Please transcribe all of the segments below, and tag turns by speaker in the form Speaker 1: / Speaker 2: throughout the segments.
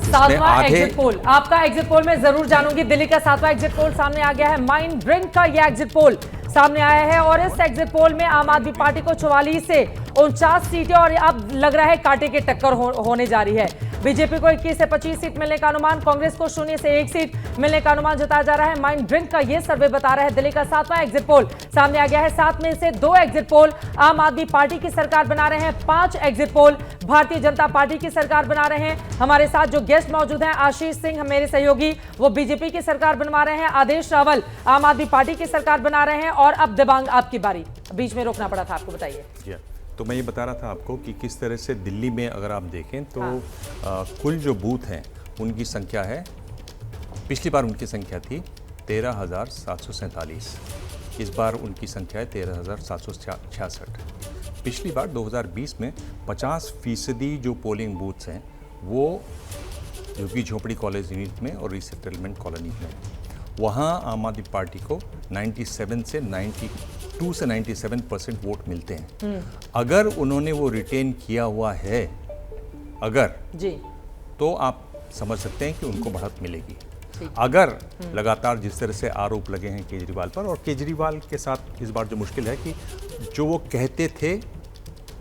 Speaker 1: सातवां exit poll, आपका exit poll में जरूर जानूंगी। दिल्ली का सातवां एग्जिट पोल सामने आ गया है। माइंड ड्रिंक का यह एग्जिट पोल सामने आया है और इस एग्जिट पोल में आम आदमी पार्टी को 44 से 49 सीटें और अब लग रहा है कांटे की टक्कर होने जा रही है। बीजेपी को 21 से 25 सीट मिलने का अनुमान, कांग्रेस को 0 से 1 सीट मिलने का अनुमान जताया जा रहा है। माइंड ड्रिंक का यह सर्वे बता रहा है। दिल्ली का सातवां एग्जिट पोल सामने आ गया है। 7 में से 2 एग्जिट पोल आम आदमी पार्टी की सरकार बना रहे हैं। 5 exit poll Bharatiya Janata party की सरकार बना रहे हैं। हमारे साथ जो गेस्ट मौजूद हैं, आशीष सिंह मेरे सहयोगी, वो बीजेपी की सरकार बनवा रहे हैं। आदेश रावल आम आदमी पार्टी की सरकार बना रहे हैं। और अब दिबांग, आपकी बारी। बीच में रोकना पड़ा था आपको, बताइए।
Speaker 2: तो मैं ये बता रहा था आपको कि किस तरह से दिल्ली में अगर आप देखें तो कुल जो बूथ हैं उनकी संख्या है, पिछली बार उनकी संख्या थी 13,747, इस बार उनकी संख्या है 13,766। पिछली बार 2020 में 50% जो पोलिंग बूथ्स हैं वो झुग्गी झोपड़ी कॉलेज यूनिट में और रीसेटलमेंट कॉलोनी में, वहाँ आम आदमी पार्टी को 97 से 97% वोट मिलते हैं। अगर उन्होंने वो रिटेन किया हुआ है अगर जी, तो आप समझ सकते हैं कि उनको बढ़त मिलेगी। अगर लगातार जिस तरह से आरोप लगे हैं केजरीवाल पर, और केजरीवाल के साथ इस बार जो मुश्किल है कि जो वो कहते थे,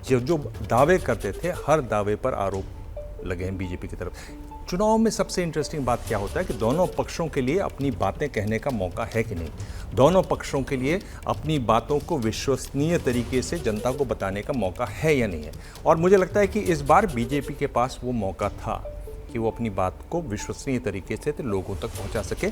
Speaker 2: जो दावे करते थे, हर दावे पर आरोप लगे हैं बीजेपी की तरफ। चुनाव में सबसे इंटरेस्टिंग बात क्या होता है कि दोनों पक्षों के लिए अपनी बातें कहने का मौका है कि नहीं, दोनों पक्षों के लिए अपनी बातों को विश्वसनीय तरीके से जनता को बताने का मौका है या नहीं है। और मुझे लगता है कि इस बार बीजेपी के पास वो मौका था कि वो अपनी बात को विश्वसनीय तरीके से लोगों तक पहुंचा सके।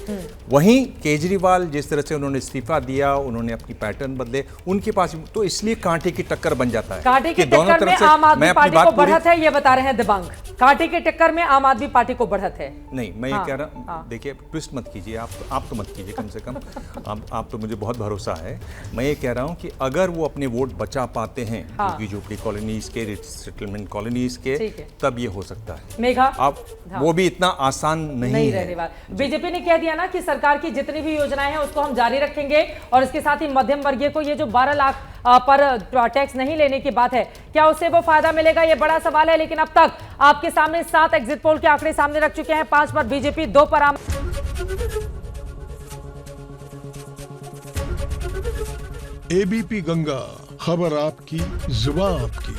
Speaker 2: वहीं केजरीवाल जिस तरह से उन्होंने इस्तीफा दिया, उन्होंने अपनी पैटर्न बदले, उनके पास तो इसलिए कांटे की टक्कर बन जाता है।
Speaker 1: कांटे की टक्कर में आम आदमी पार्टी को बढ़त है, ये बता रहे हैं दिबांग। कांटे की टक्कर में आम आदमी पार्टी को बढ़त है।
Speaker 2: नहीं, मैं ये कह रहा, देखिए ट्विस्ट मत कीजिए, आप तो मत कीजिए, कम से कम आप तो मुझे बहुत भरोसा है। मैं ये कह रहा हूँ कि अगर वो अपने वोट बचा पाते हैं झुग्गी झोपड़ी कॉलोनीज के, सेटलमेंट कॉलोनीज के, तब ये हो सकता है।
Speaker 1: मेघा,
Speaker 2: आप वो भी इतना आसान नहीं
Speaker 1: रहने वाला। बीजेपी ने कह दिया ना कि सरकार की जितनी भी योजनाएं हैं उसको हम जारी रखेंगे, और इसके साथ ही मध्यम वर्गीय को ये जो 12 लाख पर टैक्स नहीं लेने की बात है, क्या उससे वो फायदा मिलेगा, ये बड़ा सवाल है। लेकिन अब तक आपके सामने 7 एग्जिट पोल के आंकड़े सामने रख चुके हैं। 5 पर बीजेपी, 2 पर आम।
Speaker 3: एबीपी गंगा, खबर आपकी, जुबान आपकी।